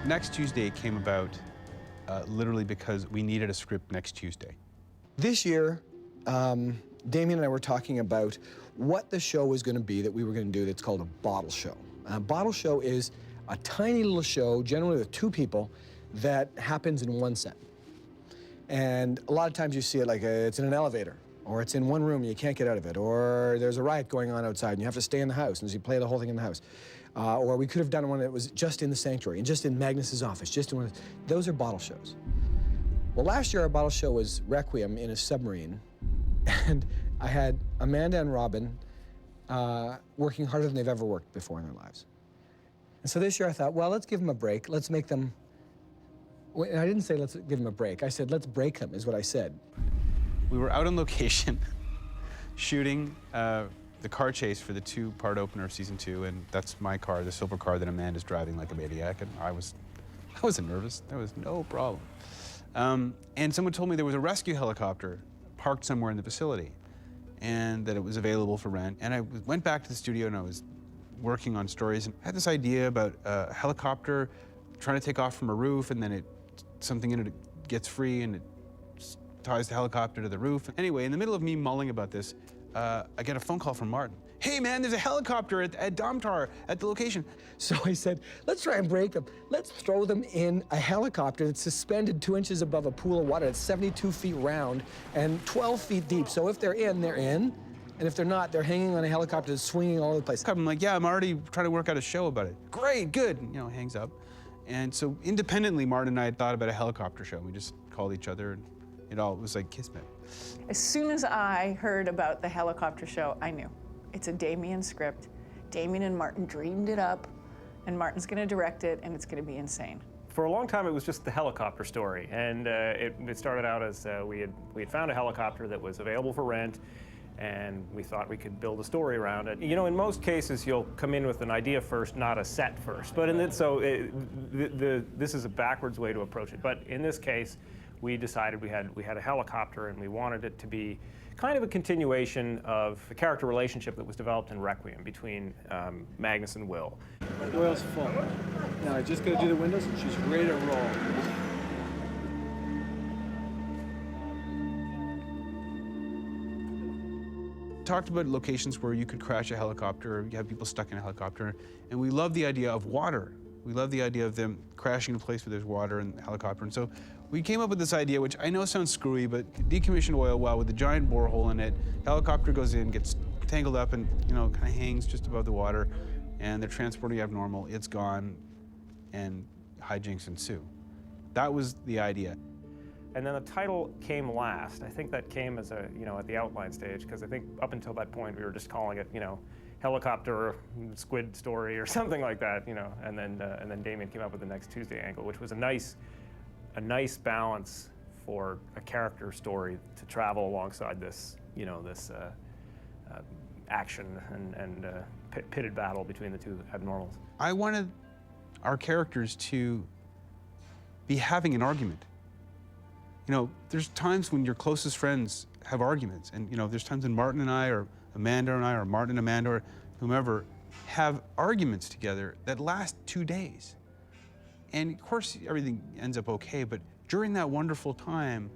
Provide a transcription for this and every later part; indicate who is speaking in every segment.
Speaker 1: Next Tuesday came about literally because we needed a script next Tuesday.
Speaker 2: This year, Damien and I were talking about what the show was going to be that we were going to do that's called a bottle show. A bottle show is a tiny little show, generally with 2 people, that happens in one set. And a lot of times you see it like it's in an elevator, or it's in one room and you can't get out of it, or there's a riot going on outside and you have to stay in the house, and so you play the whole thing in the house. Or we could have done one that was just in the sanctuary, and just in Magnus's office, just in one of those are bottle shows. Well, last year our bottle show was Requiem in a submarine, and I had Amanda and Robin working harder than they've ever worked before in their lives. And so this year I thought, well, let's give them a break. Let's make them, and I didn't say let's give them a break. I said, let's break them, is what I said.
Speaker 1: We were out on location shooting the car chase for the 2-part opener of season 2, and that's my car, the silver car that Amanda's driving like a maniac, and I wasn't nervous. There was no problem. And someone told me there was a rescue helicopter parked somewhere in the facility, and that it was available for rent. And I went back to the studio and I was working on stories, and I had this idea about a helicopter trying to take off from a roof, and then something in it gets free and it ties the helicopter to the roof. Anyway, in the middle of me mulling about this, I get a phone call from Martin. Hey man, there's a helicopter at Domtar at the location.
Speaker 2: So I said, let's try and break them. Let's throw them in a helicopter that's suspended 2 inches above a pool of water. It's 72 feet round and 12 feet deep. So if they're in, they're in. And if they're not, they're hanging on a helicopter that's swinging all over the place.
Speaker 1: I'm like, yeah, I'm already trying to work out a show about it. Great, good, hangs up. And so independently, Martin and I had thought about a helicopter show. We just called each other, and it was like kismet.
Speaker 3: As soon as I heard about the helicopter show, I knew. It's a Damien script. Damien and Martin dreamed it up, and Martin's gonna direct it, and it's gonna be insane.
Speaker 4: For a long time, it was just the helicopter story, and it started out as we had found a helicopter that was available for rent, and we thought we could build a story around it. In most cases, you'll come in with an idea first, not a set first. But this is a backwards way to approach it. But in this case, we decided we had a helicopter, and we wanted it to be kind of a continuation of the character relationship that was developed in Requiem between Magnus and Will.
Speaker 5: The oil's full. Now I just gotta do the windows, and she's ready to roll.
Speaker 1: Talked about locations where you could crash a helicopter, or you have people stuck in a helicopter, and we love the idea of water. We love the idea of them crashing in a place where there's water in the helicopter. And so we came up with this idea, which I know sounds screwy, but decommissioned oil well with a giant borehole in it. Helicopter goes in, gets tangled up, and kind of hangs just above the water, and they're transporting abnormal, it's gone, and hijinks ensue. That was the idea.
Speaker 4: And then the title came last. I think that came as at the outline stage, because I think up until that point we were just calling it, helicopter squid story or something like that, and then Damien came up with the Next Tuesday angle, which was a nice balance for a character story to travel alongside this, action and pitted battle between the 2 abnormals.
Speaker 1: I wanted our characters to be having an argument. There's times when your closest friends have arguments, and there's times when Martin and I, or Amanda and I, or Martin and Amanda, or whomever, have arguments together that last 2 days. And of course, everything ends up okay, but during that wonderful time,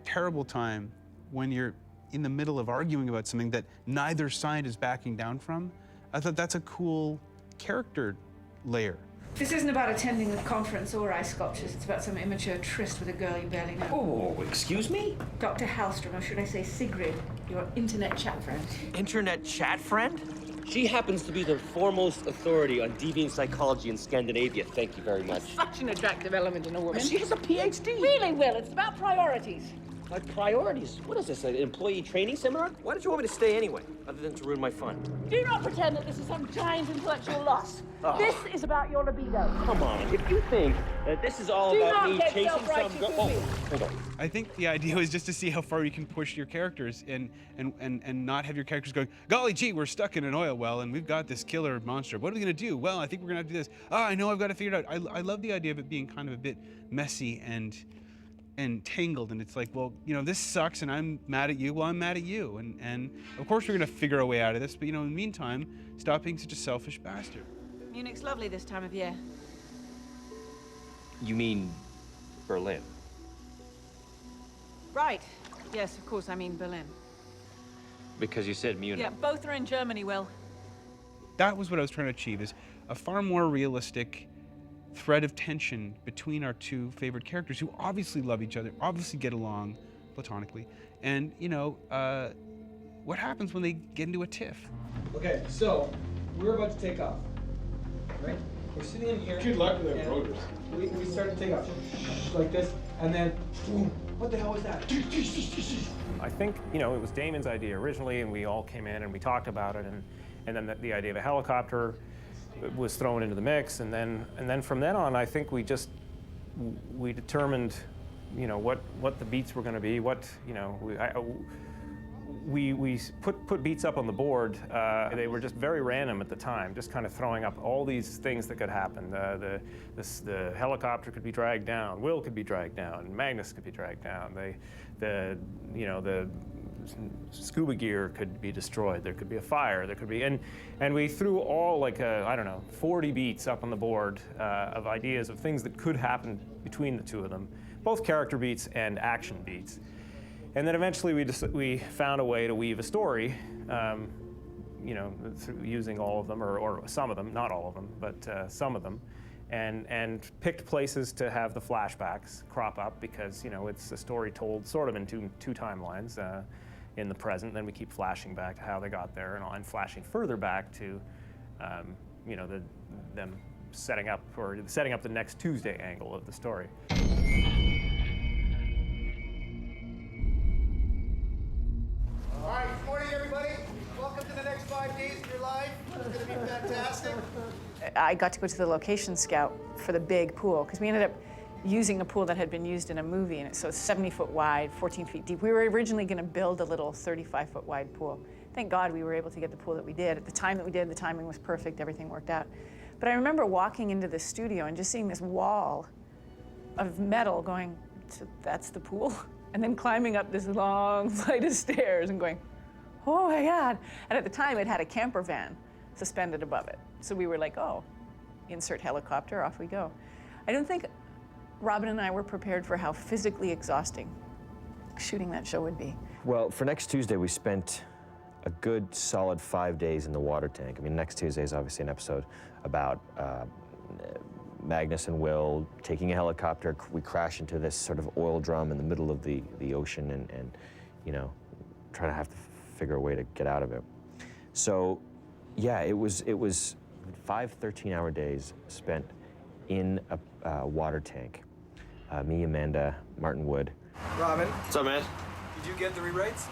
Speaker 1: terrible time, when you're in the middle of arguing about something that neither side is backing down from, I thought that's a cool character layer.
Speaker 6: This isn't about attending a conference or ice sculptures. It's about some immature tryst with a girl you barely know.
Speaker 7: Oh, excuse me?
Speaker 6: Dr. Hallstrom, or should I say Sigrid, your internet chat friend.
Speaker 7: Internet chat friend? She happens to be the foremost authority on deviant psychology in Scandinavia. Thank you very much.
Speaker 6: Such an attractive element in a woman.
Speaker 7: She has a PhD.
Speaker 6: Really, Will, it's about priorities.
Speaker 7: Like priorities? What is this, an employee training seminar? Why did you want me to stay anyway, other than to ruin my fun?
Speaker 6: Do not pretend that this is some giant intellectual loss.
Speaker 7: Oh.
Speaker 6: This is about your libido.
Speaker 7: Come on, if you think that this is all about me chasing some girl... Oh, hold on.
Speaker 1: I think the idea was just to see how far you can push your characters and not have your characters going, golly gee, we're stuck in an oil well and we've got this killer monster. What are we gonna do? Well, I think we're gonna have to do this. Oh, I know, I've got to figure it out. I love the idea of it being kind of a bit messy and tangled, and it's like, well, this sucks and I'm mad at you, well, I'm mad at you. And of course we're gonna figure a way out of this, but in the meantime, stop being such a selfish bastard.
Speaker 8: Munich's lovely this time of year.
Speaker 7: You mean Berlin?
Speaker 6: Right. Yes, of course, I mean Berlin.
Speaker 7: Because you said Munich.
Speaker 6: Yeah, both are in Germany, Will.
Speaker 1: That was what I was trying to achieve, is a far more realistic thread of tension between our two favorite characters who obviously love each other, obviously get along platonically, and, you know, what happens when they get into a tiff?
Speaker 2: Okay, so we're about to take off, right? We're sitting in here.
Speaker 5: Good luck with that rotors.
Speaker 2: We start to take off like this, and then boom. What the hell was that?
Speaker 4: I think, you know, it was Damon's idea originally, and we all came in and we talked about it, and then the idea of a helicopter was thrown into the mix, and then from then on, I think we determined, you know, what the beats were going to be, what, you know, we put beats up on the board. They were just very random at the time, just kind of throwing up all these things that could happen. The helicopter could be dragged down, Will could be dragged down, Magnus could be dragged down. The scuba gear could be destroyed. There could be a fire. There could be, and we threw all like I don't know, 40 beats up on the board of ideas of things that could happen between the two of them, both character beats and action beats. And then eventually we found a way to weave a story, you know, through using all of them, or some of them, not all of them, but some of them, and picked places to have the flashbacks crop up, because, you know, it's a story told sort of in two timelines, in the present. Then we keep flashing back to how they got there, and flashing further back to, you know, them setting up the next Tuesday angle of the story.
Speaker 8: All right, good morning, everybody. Welcome to the next 5 days of your life. It's going to be fantastic.
Speaker 3: I got to go to the location scout for the big pool, because we ended up using a pool that had been used in a movie, and so it's 70 foot wide, 14 feet deep. We were originally going to build a little 35 foot wide pool. Thank God we were able to get the pool that we did. At the time that we did, the timing was perfect, everything worked out. But I remember walking into the studio and just seeing this wall of metal going, so that's the pool? And then climbing up this long flight of stairs and going, oh my God. And at the time it had a camper van suspended above it. So we were like, oh, insert helicopter, off we go. I don't think Robin and I were prepared for how physically exhausting shooting that show would be.
Speaker 9: Well, for next Tuesday, we spent a good solid 5 days in the water tank. I mean, next Tuesday is obviously an episode about Magnus and Will taking a helicopter. We crash into this sort of oil drum in the middle of the ocean, and you know, try to have to figure a way to get out of it. So, yeah, it was 5 13-hour days spent in a water tank. Me, Amanda, Martin Wood.
Speaker 5: Robin,
Speaker 7: What's up, man?
Speaker 5: did you get the rewrites?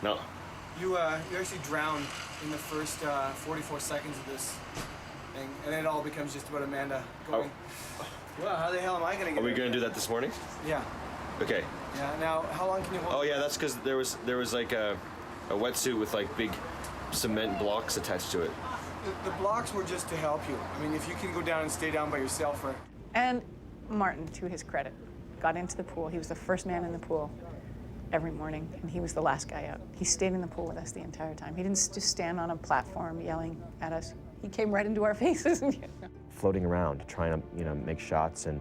Speaker 7: No.
Speaker 5: You actually drowned in the first 44 seconds of this thing, and then it all becomes just about Amanda going, well, how the hell am I going to get
Speaker 7: Are we
Speaker 5: out
Speaker 7: going
Speaker 5: of
Speaker 7: to do
Speaker 5: here?"
Speaker 7: that this morning?
Speaker 5: Yeah.
Speaker 7: Okay.
Speaker 5: Yeah, now, how long can you hold?
Speaker 7: Oh yeah, that's because there was like a wetsuit with like big cement blocks attached to it.
Speaker 5: The blocks were just to help you. I mean, if you can go down and stay down by yourself for...
Speaker 3: And Martin, to his credit, got into the pool. He was the first man in the pool every morning, and he was the last guy out. He stayed in the pool with us the entire time. He didn't just stand on a platform yelling at us. He came right into our faces.
Speaker 9: Floating around, trying to, you know, make shots, and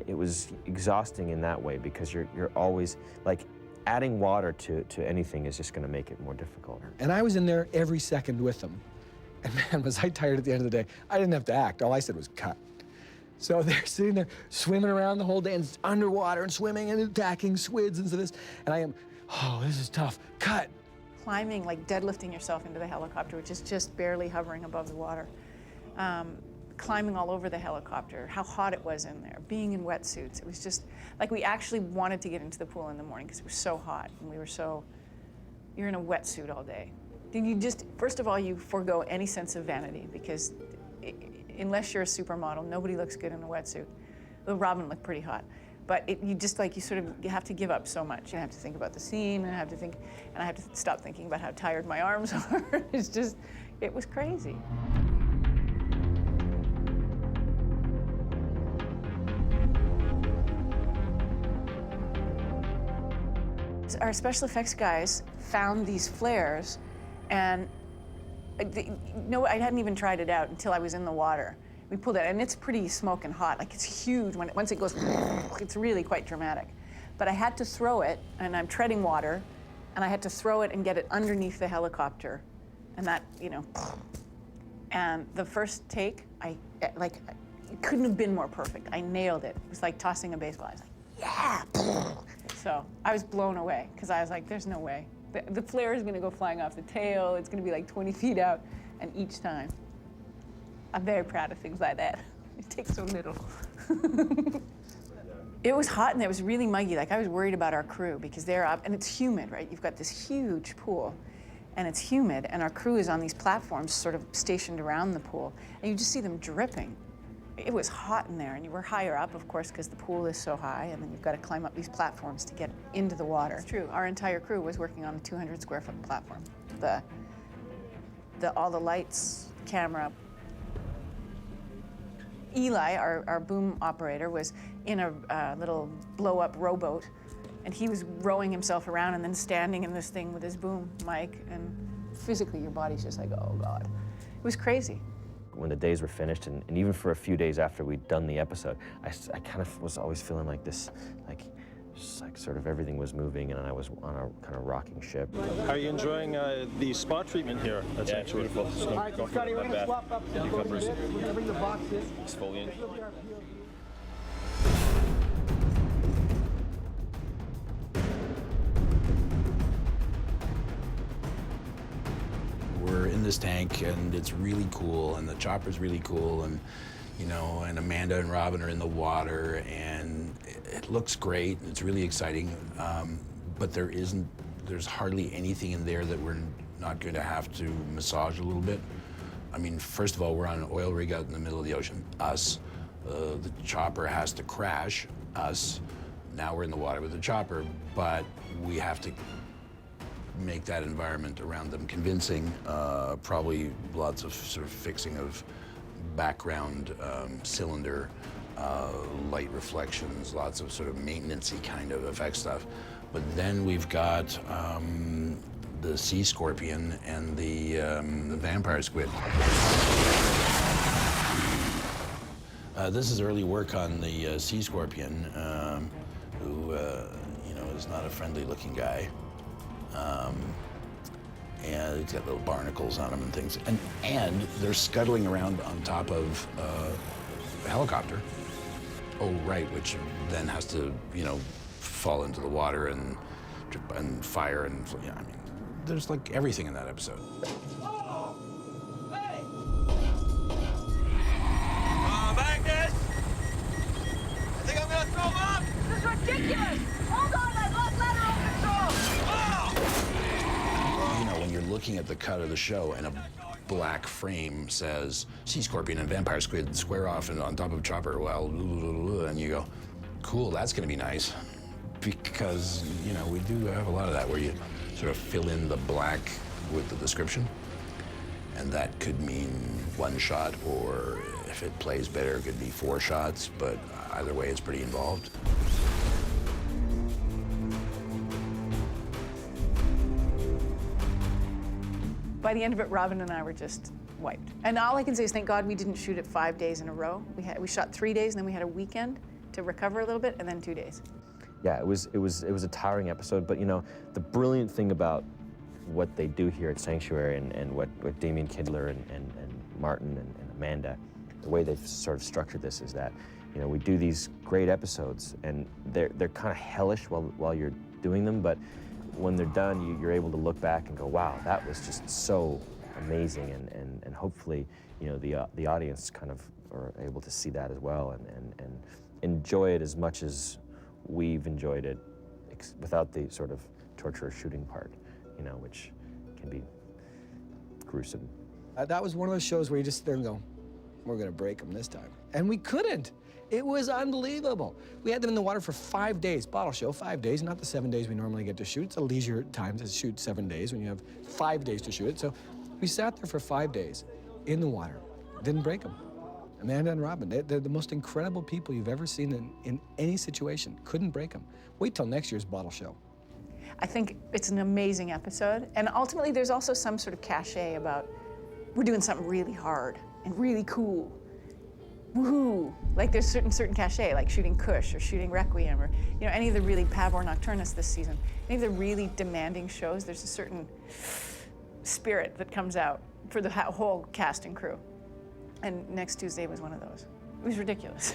Speaker 9: it was exhausting in that way, because you're always, like, adding water to anything is just going to make it more difficult.
Speaker 2: And I was in there every second with them. And man, was I tired at the end of the day. I didn't have to act. All I said was cut. So they're sitting there swimming around the whole day, and it's underwater and swimming and attacking squids and so this. And I am, oh, this is tough. Cut.
Speaker 3: Climbing, like deadlifting yourself into the helicopter, which is just barely hovering above the water. Climbing all over the helicopter, how hot it was in there, being in wetsuits. It was just, like, we actually wanted to get into the pool in the morning because it was so hot, and we were so, you're in a wetsuit all day. You just, first of all, you forego any sense of vanity, because unless you're a supermodel, nobody looks good in a wetsuit. Well, Robin looked pretty hot. But you just, like, you have to give up so much. You have to think about the scene, and I have to stop thinking about how tired my arms are. It's just, it was crazy. Our special effects guys found these flares, and I hadn't even tried it out until I was in the water. We pulled it, and it's pretty smoking hot. Like, it's huge. Once it goes, it's really quite dramatic. But I had to throw it, and I'm treading water, and I had to throw it and get it underneath the helicopter. And that, you know, and the first take, it couldn't have been more perfect. I nailed it. It was like tossing a baseball. I was like, yeah! So I was blown away, because I was like, there's no way. The flare is gonna go flying off the tail. It's gonna be like 20 feet out, and each time. I'm very proud of things like that. It takes so little. It was hot and it was really muggy. Like, I was worried about our crew because they're up, and it's humid, right? You've got this huge pool, and it's humid, and our crew is on these platforms sort of stationed around the pool, and you just see them dripping. It was hot in there, and you were higher up, of course, because the pool is so high, and then you've got to climb up these platforms to get into the water. It's true, our entire crew was working on a 200 square foot platform. All the lights, camera. Eli, our boom operator, was in a little blow-up rowboat, and he was rowing himself around and then standing in this thing with his boom mic, and physically your body's just like, oh God. It was crazy.
Speaker 9: When the days were finished, and even for a few days after we'd done the episode, I kind of was always feeling like this, just like sort of everything was moving, and I was on a kind of rocking ship.
Speaker 10: Are you enjoying the spa treatment here? That's
Speaker 8: beautiful.
Speaker 10: All
Speaker 8: right, Scotty, we're going to swap up. We're going to bring the boxes.
Speaker 10: Exfoliant.
Speaker 11: We're in this tank, and it's really cool, and the chopper's really cool, and you know, and Amanda and Robin are in the water, and it looks great. It's really exciting, but there's hardly anything in there that we're not going to have to massage a little bit. I mean, first of all, we're on an oil rig out in the middle of the ocean, us. The chopper has to crash, us. Now we're in the water with the chopper, but we have to make that environment around them convincing. Probably lots of sort of fixing of background cylinder, light reflections, lots of sort of maintenance-y kind of effect stuff. But then we've got the sea scorpion and the vampire squid. This is early work on the sea scorpion, who you know, is not a friendly-looking guy. And it's got little barnacles on them and things. And they're scuttling around on top of a helicopter. Oh, right, which then has to, you know, fall into the water and fire and, yeah, I mean, there's like everything in that episode.
Speaker 8: Oh! Hey!
Speaker 12: Magnus! I think I'm gonna throw up!
Speaker 6: This is ridiculous! Hold on, I've lost lateral control!
Speaker 11: You know, when you're looking at the cut of the show and a black frame says sea scorpion and vampire squid square off and on top of chopper, well, and you go, cool, that's gonna be nice. Because, you know, we do have a lot of that where you sort of fill in the black with the description. And that could mean one shot, or if it plays better, it could be 4 shots, but either way, it's pretty involved.
Speaker 3: By the end of it, Robin and I were just wiped. And all I can say is thank God we didn't shoot it 5 days in a row. We shot 3 days, and then we had a weekend to recover a little bit, and then 2 days.
Speaker 9: Yeah, it was a tiring episode, but you know, the brilliant thing about what they do here at Sanctuary and what Damien Kidler and Martin and Amanda, the way they've sort of structured this is that, you know, we do these great episodes, and they're kind of hellish while you're doing them, but when they're done, you're able to look back and go, wow, that was just so amazing, and hopefully, you know, the audience kind of are able to see that as well and enjoy it as much as we've enjoyed it, without the sort of torture shooting part, you know, which can be gruesome.
Speaker 2: That was one of those shows where you just sit there and go, we're gonna break them this time. And we couldn't. It was unbelievable. We had them in the water for 5 days, bottle show, 5 days, not the 7 days we normally get to shoot. It's a leisure time to shoot 7 days when you have 5 days to shoot it. So we sat there for 5 days in the water, didn't break them. Amanda and Robin, they're the most incredible people you've ever seen in any situation. Couldn't break them. Wait till next year's bottle show.
Speaker 3: I think it's an amazing episode. And ultimately, there's also some sort of cachet about we're doing something really hard and really cool. woohoo. Like there's certain cachet, like shooting Kush or shooting Requiem or any of the really Pavor Nocturnus this season. Any of the really demanding shows, there's a certain spirit that comes out for the whole cast and crew. And next Tuesday was one of those. It was ridiculous.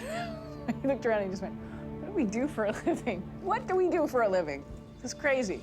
Speaker 3: He looked around and he just went, what do we do for a living? What do we do for a living? This is crazy.